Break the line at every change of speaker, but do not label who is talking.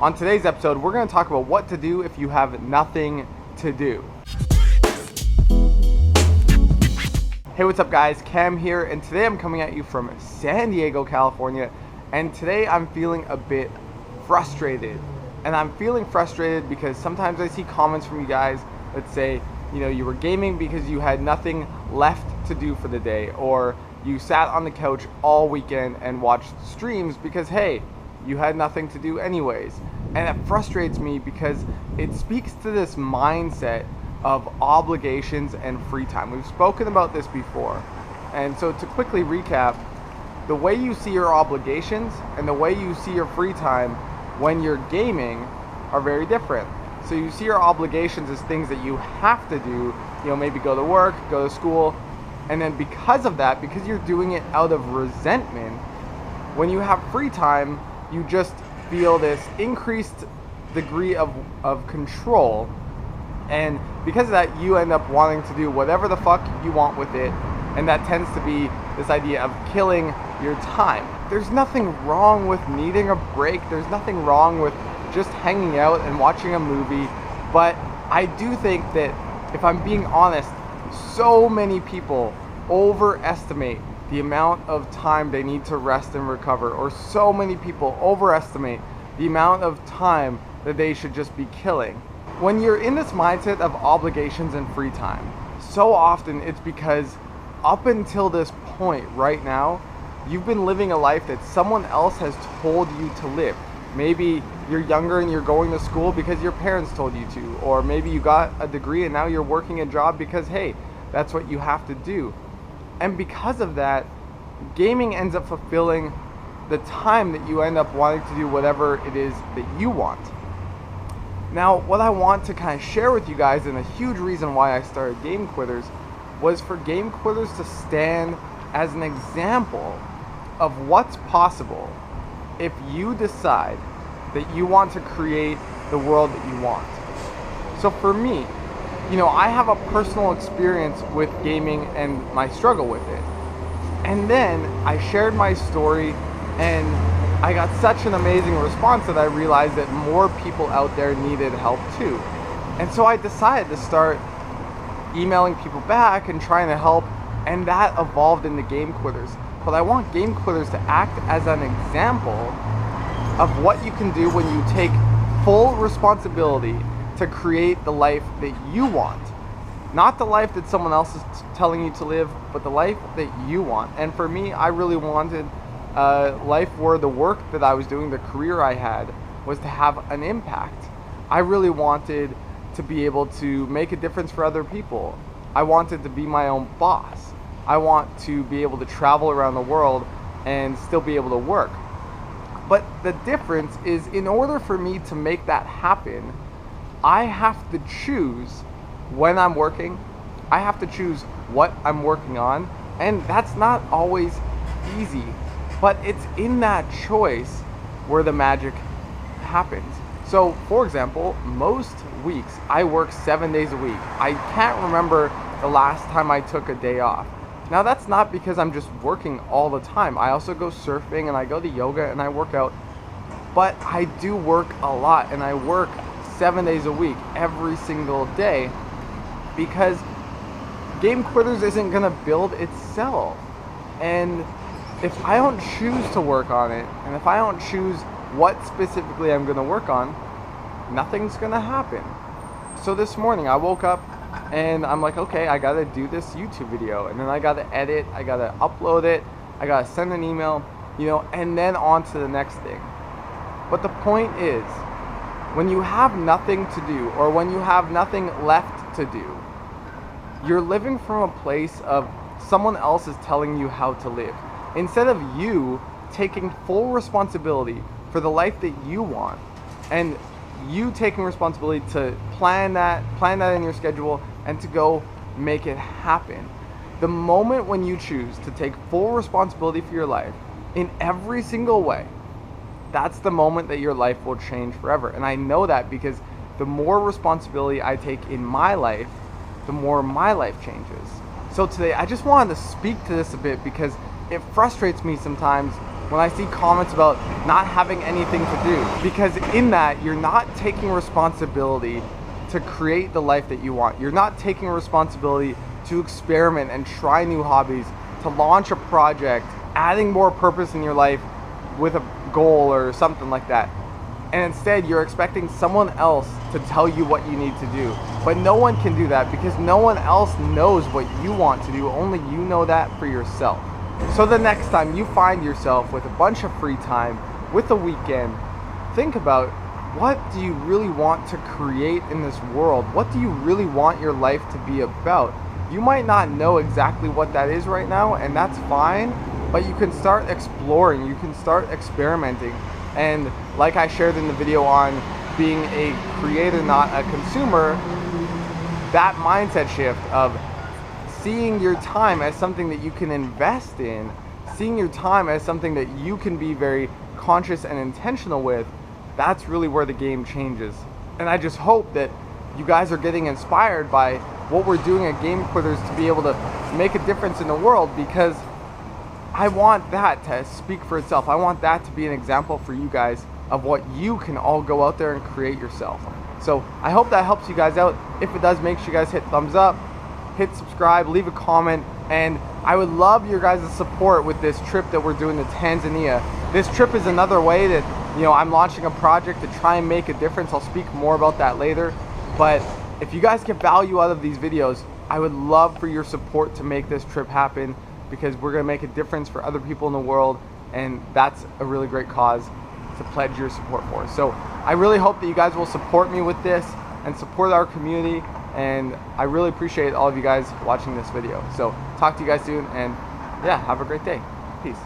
On today's episode, we're going to talk about what to do if you have nothing to do. Hey, what's up guys? Cam here, and today I'm coming at you from San Diego, California, and today I'm feeling a bit frustrated. And I'm feeling frustrated because sometimes I see comments from you guys that say, you were gaming because you had nothing left to do for the day, or you sat on the couch all weekend and watched streams because, hey, you had nothing to do anyways. And it frustrates me because it speaks to this mindset of obligations and free time. We've spoken about this before. And so to quickly recap, the way you see your obligations and the way you see your free time when you're gaming are very different. So you see your obligations as things that you have to do, maybe go to work, go to school, and then because of that, because you're doing it out of resentment, when you have free time, you just feel this increased degree of control, and because of that, you end up wanting to do whatever the fuck you want with it, and that tends to be this idea of killing your time. There's nothing wrong with needing a break, there's nothing wrong with just hanging out and watching a movie, but I do think that, if I'm being honest, so many people overestimate the amount of time they need to rest and recover, or so many people overestimate the amount of time that they should just be killing. When you're in this mindset of obligations and free time, so often it's because up until this point right now, you've been living a life that someone else has told you to live. Maybe you're younger and you're going to school because your parents told you to, or maybe you got a degree and now you're working a job because, hey, that's what you have to do. And because of that, gaming ends up fulfilling the time that you end up wanting to do whatever it is that you want. Now, what I want to kind of share with you guys, and a huge reason why I started Game Quitters, was for Game Quitters to stand as an example of what's possible if you decide that you want to create the world that you want. So for me, I have a personal experience with gaming and my struggle with it. And then I shared my story, and I got such an amazing response that I realized that more people out there needed help too. And so I decided to start emailing people back and trying to help, and that evolved into Game Quitters. But I want Game Quitters to act as an example of what you can do when you take full responsibility to create the life that you want. Not the life that someone else is telling you to live, but the life that you want. And for me, I really wanted a life where the work that I was doing, the career I had, was to have an impact. I really wanted to be able to make a difference for other people. I wanted to be my own boss. I want to be able to travel around the world and still be able to work. But the difference is, in order for me to make that happen, I have to choose when I'm working. I have to choose what I'm working on, and that's not always easy, but it's in that choice where the magic happens. So, for example, most weeks I work 7 days a week. I can't remember the last time I took a day off. Now, that's not because I'm just working all the time. I also go surfing, and I go to yoga, and I work out. But I do work a lot, and I work 7 days a week, every single day, because Game Quitters isn't gonna build itself. And if I don't choose to work on it, and if I don't choose what specifically I'm gonna work on, nothing's gonna happen. So this morning I woke up and I'm like, okay, I gotta do this YouTube video, and then I gotta edit, I gotta upload it, I gotta send an email, and then on to the next thing. But the point is, when you have nothing to do, or when you have nothing left to do, you're living from a place of someone else is telling you how to live, instead of you taking full responsibility for the life that you want, and you taking responsibility to plan that in your schedule and to go make it happen. The moment when you choose to take full responsibility for your life in every single way, that's the moment that your life will change forever. And I know that because the more responsibility I take in my life, the more my life changes. So today I just wanted to speak to this a bit because it frustrates me sometimes when I see comments about not having anything to do, because in that you're not taking responsibility to create the life that you want. You're not taking responsibility to experiment and try new hobbies, to launch a project, adding more purpose in your life with a goal or something like that. And instead you're expecting someone else to tell you what you need to do. But no one can do that because no one else knows what you want to do. Only you know that for yourself. So the next time you find yourself with a bunch of free time, with a weekend, think about, what do you really want to create in this world? What do you really want your life to be about? You might not know exactly what that is right now, and that's fine, but you can start exploring, you can start experimenting. And like I shared in the video on being a creator, not a consumer, that mindset shift of seeing your time as something that you can invest in, seeing your time as something that you can be very conscious and intentional with, that's really where the game changes. And I just hope that you guys are getting inspired by what we're doing at Game Quitters to be able to make a difference in the world, because I want that to speak for itself. I want that to be an example for you guys of what you can all go out there and create yourself. So I hope that helps you guys out. If it does, make sure you guys hit thumbs up, hit subscribe, leave a comment, and I would love your guys' support with this trip that we're doing to Tanzania. This trip is another way that, I'm launching a project to try and make a difference. I'll speak more about that later. But if you guys get value out of these videos, I would love for your support to make this trip happen, because we're gonna make a difference for other people in the world, and that's a really great cause to pledge your support for. So I really hope that you guys will support me with this and support our community, and I really appreciate all of you guys watching this video. So talk to you guys soon, and yeah, have a great day. Peace.